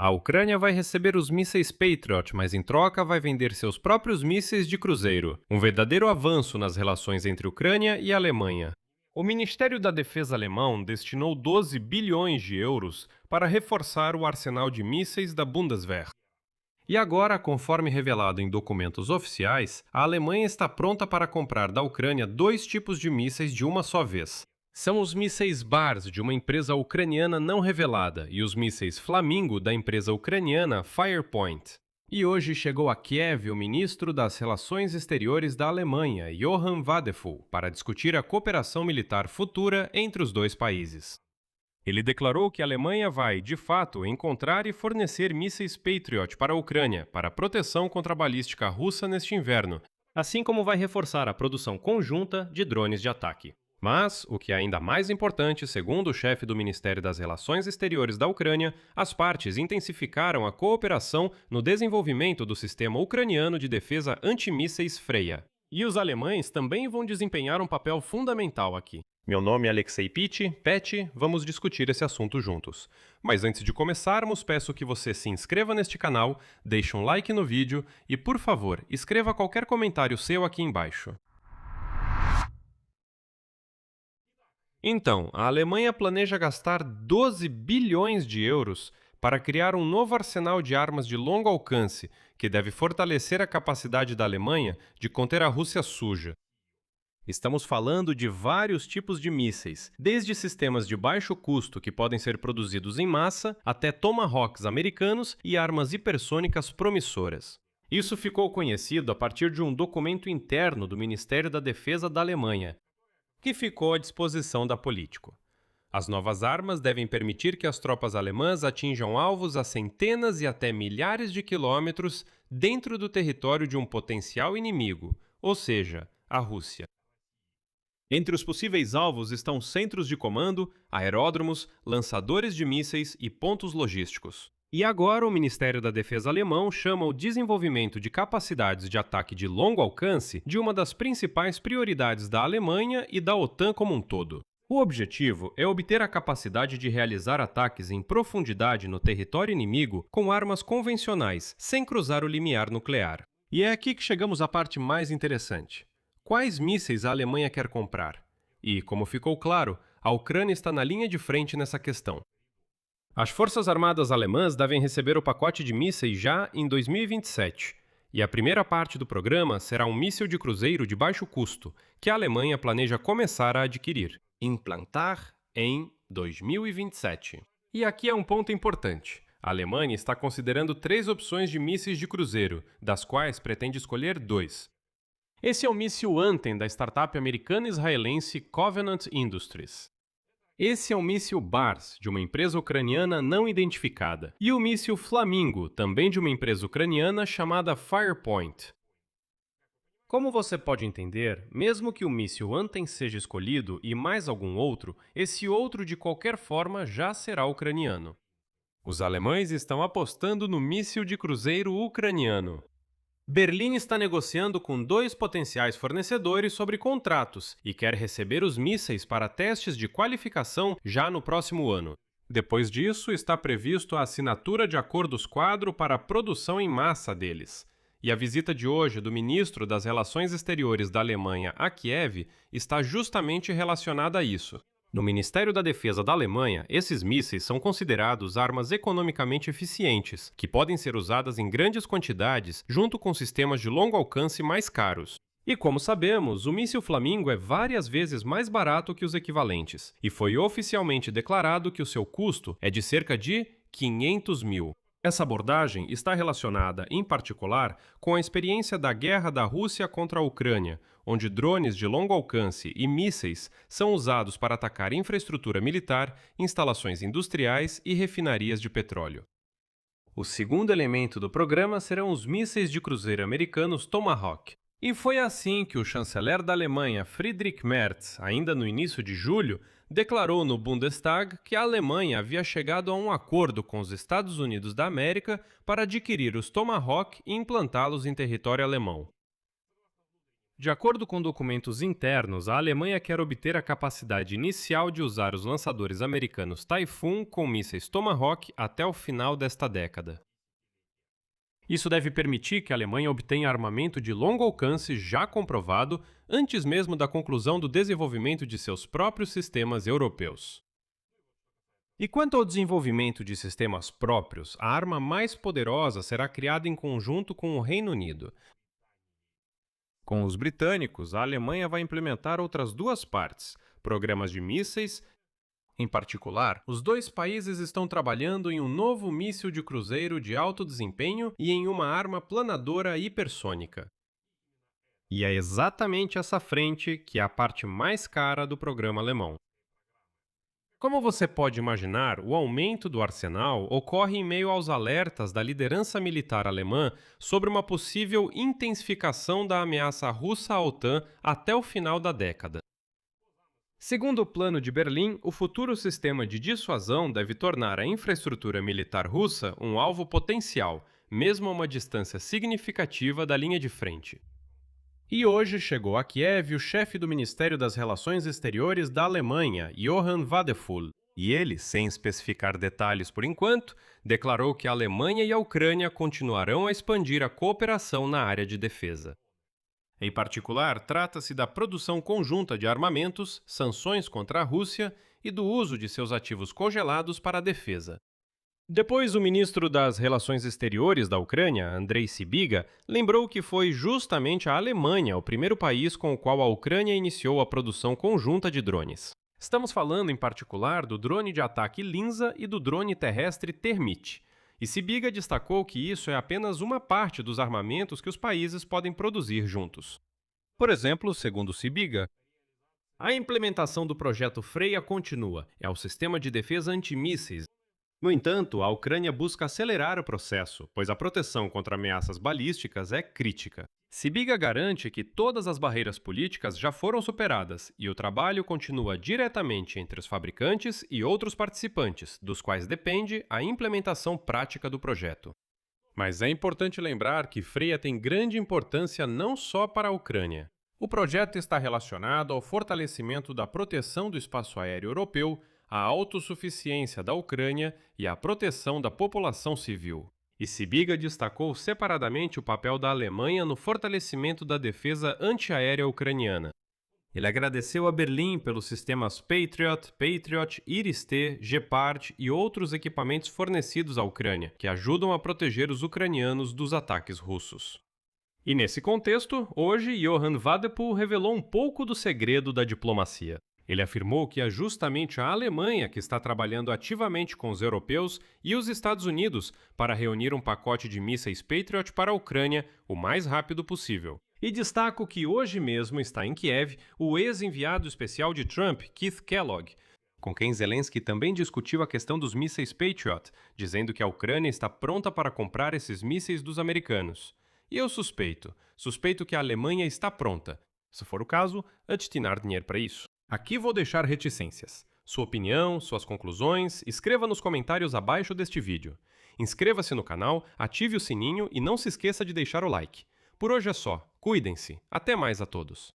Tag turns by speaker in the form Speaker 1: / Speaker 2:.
Speaker 1: A Ucrânia vai receber os mísseis Patriot, mas em troca vai vender seus próprios mísseis de cruzeiro, um verdadeiro avanço nas relações entre Ucrânia e Alemanha. O Ministério da Defesa alemão destinou 12 bilhões de euros para reforçar o arsenal de mísseis da Bundeswehr. E agora, conforme revelado em documentos oficiais, a Alemanha está pronta para comprar da Ucrânia dois tipos de mísseis de uma só vez. São os mísseis Bars, de uma empresa ucraniana não revelada, e os mísseis Flamingo, da empresa ucraniana Firepoint. E hoje chegou a Kiev o ministro das Relações Exteriores da Alemanha, Johann Wadephul, para discutir a cooperação militar futura entre os dois países. Ele declarou que a Alemanha vai, de fato, encontrar e fornecer mísseis Patriot para a Ucrânia, para proteção contra a balística russa neste inverno, assim como vai reforçar a produção conjunta de drones de ataque. Mas, o que é ainda mais importante, segundo o chefe do Ministério das Relações Exteriores da Ucrânia, as partes intensificaram a cooperação no desenvolvimento do sistema ucraniano de defesa antimísseis Freya. E os alemães também vão desempenhar um papel fundamental aqui. Meu nome é Alexei Pet, vamos discutir esse assunto juntos. Mas antes de começarmos, peço que você se inscreva neste canal, deixe um like no vídeo e, por favor, escreva qualquer comentário seu aqui embaixo. Então, a Alemanha planeja gastar 12 bilhões de euros para criar um novo arsenal de armas de longo alcance, que deve fortalecer a capacidade da Alemanha de conter a Rússia suja. Estamos falando de vários tipos de mísseis, desde sistemas de baixo custo que podem ser produzidos em massa, até Tomahawks americanos e armas hipersônicas promissoras. Isso ficou conhecido a partir de um documento interno do Ministério da Defesa da Alemanha, que ficou à disposição da Político. As novas armas devem permitir que as tropas alemãs atinjam alvos a centenas e até milhares de quilômetros dentro do território de um potencial inimigo, ou seja, a Rússia. Entre os possíveis alvos estão centros de comando, aeródromos, lançadores de mísseis e pontos logísticos. E agora o Ministério da Defesa alemão chama o desenvolvimento de capacidades de ataque de longo alcance de uma das principais prioridades da Alemanha e da OTAN como um todo. O objetivo é obter a capacidade de realizar ataques em profundidade no território inimigo com armas convencionais, sem cruzar o limiar nuclear. E é aqui que chegamos à parte mais interessante. Quais mísseis a Alemanha quer comprar? E, como ficou claro, a Ucrânia está na linha de frente nessa questão. As Forças Armadas alemãs devem receber o pacote de mísseis já em 2027, e a primeira parte do programa será um míssil de cruzeiro de baixo custo, que a Alemanha planeja começar a adquirir, implantar em 2027. E aqui é um ponto importante. A Alemanha está considerando 3 opções de mísseis de cruzeiro, das quais pretende escolher 2. Esse é o míssil Anten da startup americana-israelense Covenant Industries. Esse é o míssil Bars, de uma empresa ucraniana não identificada, e o míssil Flamingo, também de uma empresa ucraniana chamada Firepoint. Como você pode entender, mesmo que o míssil Anten seja escolhido e mais algum outro, esse outro de qualquer forma já será ucraniano. Os alemães estão apostando no míssil de cruzeiro ucraniano. Berlim está negociando com 2 potenciais fornecedores sobre contratos e quer receber os mísseis para testes de qualificação já no próximo ano. Depois disso, está previsto a assinatura de acordos-quadro para a produção em massa deles. E a visita de hoje do ministro das Relações Exteriores da Alemanha a Kiev está justamente relacionada a isso. No Ministério da Defesa da Alemanha, esses mísseis são considerados armas economicamente eficientes, que podem ser usadas em grandes quantidades junto com sistemas de longo alcance mais caros. E como sabemos, o míssil Flamingo é várias vezes mais barato que os equivalentes, e foi oficialmente declarado que o seu custo é de cerca de 500 mil. Essa abordagem está relacionada, em particular, com a experiência da guerra da Rússia contra a Ucrânia, onde drones de longo alcance e mísseis são usados para atacar infraestrutura militar, instalações industriais e refinarias de petróleo. O segundo elemento do programa serão os mísseis de cruzeiro americanos Tomahawk. E foi assim que o chanceler da Alemanha, Friedrich Merz, ainda no início de julho, declarou no Bundestag que a Alemanha havia chegado a um acordo com os Estados Unidos da América para adquirir os Tomahawk e implantá-los em território alemão. De acordo com documentos internos, a Alemanha quer obter a capacidade inicial de usar os lançadores americanos Typhoon com mísseis Tomahawk até o final desta década. Isso deve permitir que a Alemanha obtenha armamento de longo alcance já comprovado antes mesmo da conclusão do desenvolvimento de seus próprios sistemas europeus. E quanto ao desenvolvimento de sistemas próprios, a arma mais poderosa será criada em conjunto com o Reino Unido. Com os britânicos, a Alemanha vai implementar outras duas partes, programas de mísseis. Em particular, os dois países estão trabalhando em um novo míssil de cruzeiro de alto desempenho e em uma arma planadora hipersônica. E é exatamente essa frente que é a parte mais cara do programa alemão. Como você pode imaginar, o aumento do arsenal ocorre em meio aos alertas da liderança militar alemã sobre uma possível intensificação da ameaça russa à OTAN até o final da década. Segundo o Plano de Berlim, o futuro sistema de dissuasão deve tornar a infraestrutura militar russa um alvo potencial, mesmo a uma distância significativa da linha de frente. E hoje chegou a Kiev o chefe do Ministério das Relações Exteriores da Alemanha, Johann Wadephul, e ele, sem especificar detalhes por enquanto, declarou que a Alemanha e a Ucrânia continuarão a expandir a cooperação na área de defesa. Em particular, trata-se da produção conjunta de armamentos, sanções contra a Rússia e do uso de seus ativos congelados para a defesa. Depois, o ministro das Relações Exteriores da Ucrânia, Andrei Sybiga, lembrou que foi justamente a Alemanha o primeiro país com o qual a Ucrânia iniciou a produção conjunta de drones. Estamos falando, em particular, do drone de ataque Linza e do drone terrestre Termit. E Sybiga destacou que isso é apenas uma parte dos armamentos que os países podem produzir juntos. Por exemplo, segundo Sybiga, a implementação do projeto Freya continua, é o sistema de defesa antimísseis. No entanto, a Ucrânia busca acelerar o processo, pois a proteção contra ameaças balísticas é crítica. Sybiga garante que todas as barreiras políticas já foram superadas e o trabalho continua diretamente entre os fabricantes e outros participantes, dos quais depende a implementação prática do projeto. Mas é importante lembrar que Freya tem grande importância não só para a Ucrânia. O projeto está relacionado ao fortalecimento da proteção do espaço aéreo europeu, a autossuficiência da Ucrânia e a proteção da população civil. E Sybiga destacou separadamente o papel da Alemanha no fortalecimento da defesa antiaérea ucraniana. Ele agradeceu a Berlim pelos sistemas Patriot, Iris-T, Gepard e outros equipamentos fornecidos à Ucrânia, que ajudam a proteger os ucranianos dos ataques russos. E nesse contexto, hoje Johann Wadephul revelou um pouco do segredo da diplomacia. Ele afirmou que é justamente a Alemanha que está trabalhando ativamente com os europeus e os Estados Unidos para reunir um pacote de mísseis Patriot para a Ucrânia o mais rápido possível. E destaco que hoje mesmo está em Kiev o ex-enviado especial de Trump, Keith Kellogg, com quem Zelensky também discutiu a questão dos mísseis Patriot, dizendo que a Ucrânia está pronta para comprar esses mísseis dos americanos. E eu suspeito que a Alemanha está pronta, se for o caso, a destinar dinheiro para isso. Aqui vou deixar reticências. Sua opinião, suas conclusões, escreva nos comentários abaixo deste vídeo. Inscreva-se no canal, ative o sininho e não se esqueça de deixar o like. Por hoje é só. Cuidem-se. Até mais a todos.